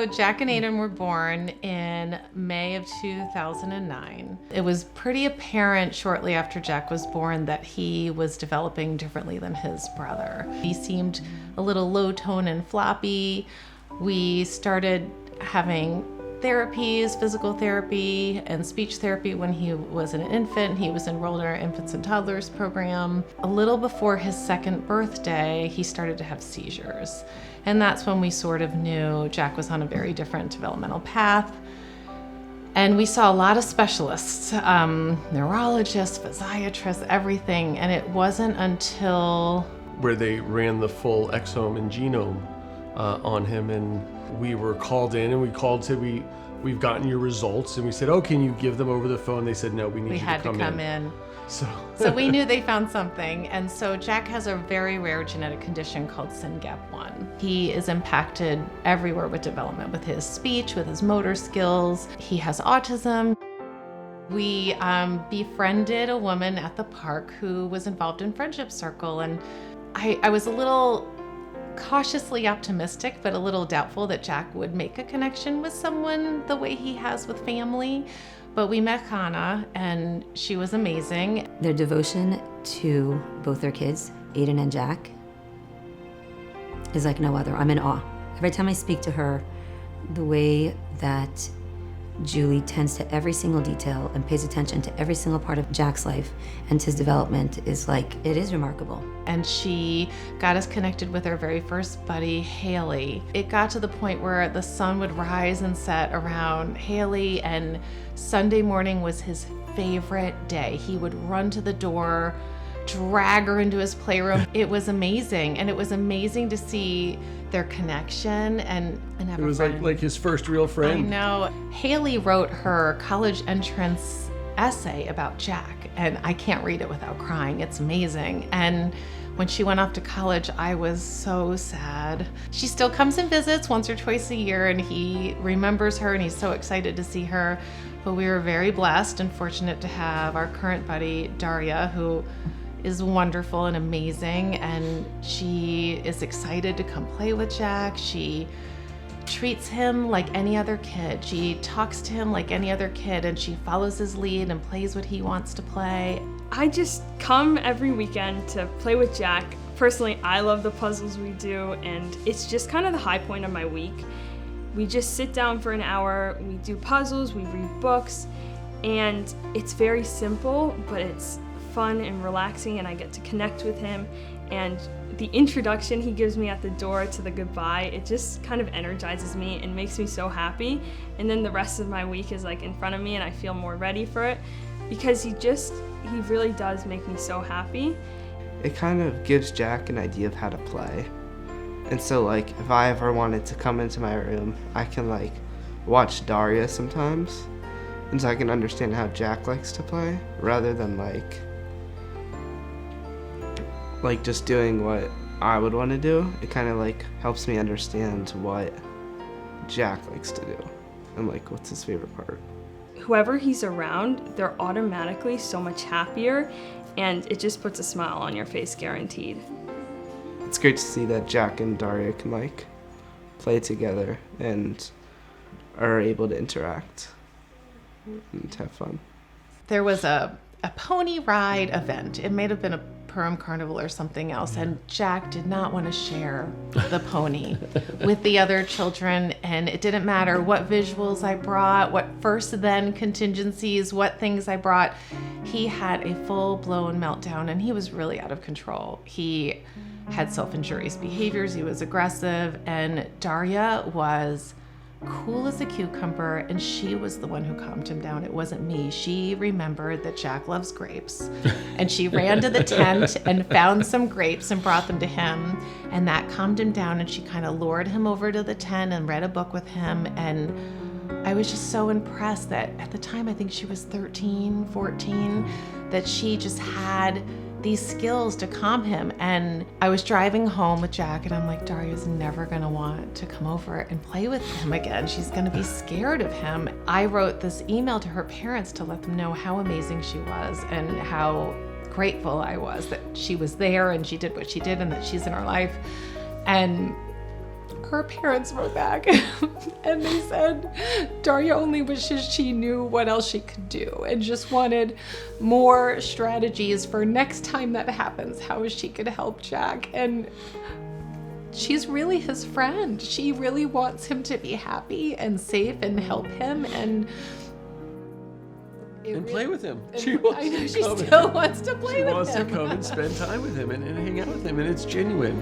So Jack and Aiden were born in May of 2009. It was pretty apparent shortly after Jack was born that he was developing differently than his brother. He seemed a little low tone and floppy. We started having therapies, physical therapy and speech therapy when he was an infant. He was enrolled in our infants and toddlers program. A little before his second birthday, he started to have seizures. And that's when we sort of knew Jack was on a very different developmental path. And we saw a lot of specialists, neurologists, physiatrists, everything. And it wasn't until where they ran the full exome and genome on him, and we were called in, and we called to we've gotten your results, and we said, oh, can you give them over the phone? They said, no, we need you to come in. We had to come in. So we knew they found something. And so Jack has a very rare genetic condition called SYNGAP1. He is impacted everywhere with development, with his speech, with his motor skills. He has autism. We befriended a woman at the park who was involved in Friendship Circle, and I was a little cautiously optimistic, but a little doubtful that Jack would make a connection with someone the way he has with family. But we met Hannah, and she was amazing. Their devotion to both their kids, Aiden and Jack, is like no other. I'm in awe. Every time I speak to her, the way that Julie tends to every single detail and pays attention to every single part of Jack's life and his development is like, it is remarkable. And she got us connected with our very first buddy, Haley. It got to the point where the sun would rise and set around Haley, and Sunday morning was his favorite day. He would run to the door, drag her into his playroom. It was amazing, and it was amazing to see their connection and have it was like his first real friend. I know. Haley wrote her college entrance essay about Jack, and I can't read it without crying. It's amazing. And when she went off to college, I was so sad. She still comes and visits once or twice a year, and he remembers her, and he's so excited to see her. But we were very blessed and fortunate to have our current buddy, Daria, who is wonderful and amazing, and she is excited to come play with Jack. She treats him like any other kid. She talks to him like any other kid, and she follows his lead and plays what he wants to play. I just come every weekend to play with Jack. Personally, I love the puzzles we do, and it's just kind of the high point of my week. We just sit down for an hour, we do puzzles, we read books, and it's very simple, but it's fun and relaxing, and I get to connect with him. And the introduction he gives me at the door to the goodbye, it just kind of energizes me and makes me so happy. And then the rest of my week is like in front of me, and I feel more ready for it because he really does make me so happy. It kind of gives Jack an idea of how to play. And so like if I ever wanted to come into my room, I can like watch Daria sometimes, and so I can understand how Jack likes to play rather than like just doing what I would want to do. It kind of like helps me understand what Jack likes to do and like what's his favorite part. Whoever he's around, they're automatically so much happier, and it just puts a smile on your face, guaranteed. It's great to see that Jack and Daria can like play together and are able to interact and have fun. There was a pony ride event. It may have been a Purim Carnival or something else, and Jack did not want to share the pony with the other children, and it didn't matter what visuals I brought, what first then contingencies, what things I brought. He had a full-blown meltdown, and he was really out of control. He had self-injurious behaviors, he was aggressive, and Daria was cool as a cucumber, and she was the one who calmed him down. It wasn't me. She remembered that Jack loves grapes, and she ran to the tent and found some grapes and brought them to him, and that calmed him down, and she kind of lured him over to the tent and read a book with him. And I was just so impressed that at the time, I think she was 13, 14, that she just had these skills to calm him. And I was driving home with Jack, and I'm like, Daria's never gonna want to come over and play with him again. She's gonna be scared of him. I wrote this email to her parents to let them know how amazing she was and how grateful I was that she was there and she did what she did and that she's in our life. And her parents wrote back and they said Daria only wishes she knew what else she could do and just wanted more strategies for next time that happens, how she could help Jack. And she's really his friend. She really wants him to be happy and safe and help him and play with him. She still wants to play with him. She wants to come and spend time with him and hang out with him, and it's genuine.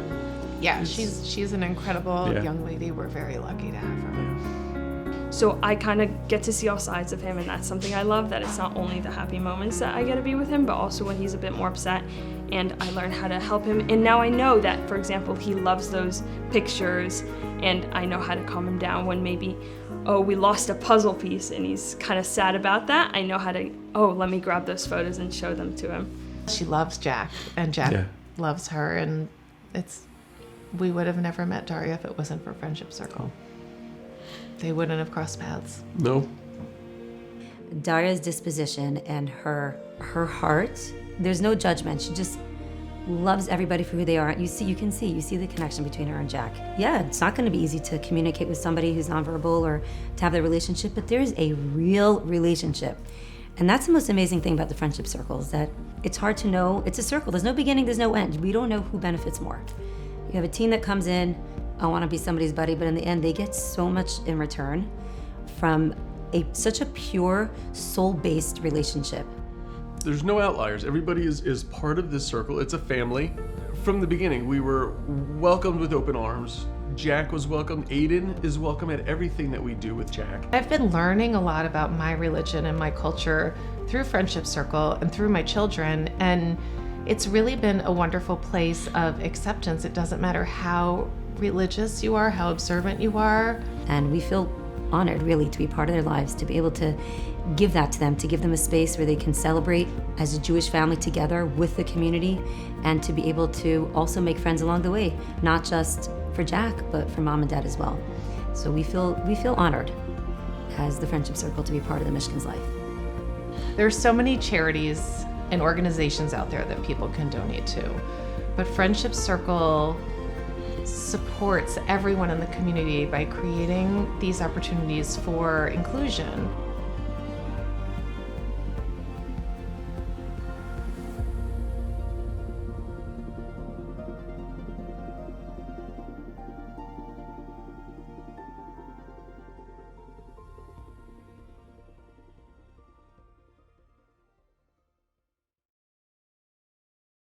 Yeah, she's an incredible young lady. We're very lucky to have her. So I kind of get to see all sides of him, and that's something I love, that it's not only the happy moments that I get to be with him, but also when he's a bit more upset, and I learn how to help him. And now I know that, for example, he loves those pictures, and I know how to calm him down when maybe, we lost a puzzle piece and he's kind of sad about that. I know how to, let me grab those photos and show them to him. She loves Jack, and Jack loves her, and we would have never met Daria if it wasn't for Friendship Circle. They wouldn't have crossed paths. No. Daria's disposition and her heart, there's no judgment. She just loves everybody for who they are. You see the connection between her and Jack. Yeah, it's not going to be easy to communicate with somebody who's nonverbal or to have that relationship, but there's a real relationship. And that's the most amazing thing about the Friendship Circle, is that it's hard to know. It's a circle. There's no beginning, there's no end. We don't know who benefits more. You have a teen that comes in, I want to be somebody's buddy, but in the end, they get so much in return from such a pure, soul-based relationship. There's no outliers. Everybody is part of this circle. It's a family. From the beginning, we were welcomed with open arms. Jack was welcome. Aiden is welcome at everything that we do with Jack. I've been learning a lot about my religion and my culture through Friendship Circle and through my children, and it's really been a wonderful place of acceptance. It doesn't matter how religious you are, how observant you are. And we feel honored, really, to be part of their lives, to be able to give that to them, to give them a space where they can celebrate as a Jewish family together with the community, and to be able to also make friends along the way, not just for Jack, but for Mom and Dad as well. So we feel honored as the Friendship Circle to be part of the Mishkin's life. There's so many charities and organizations out there that people can donate to, but Friendship Circle supports everyone in the community by creating these opportunities for inclusion.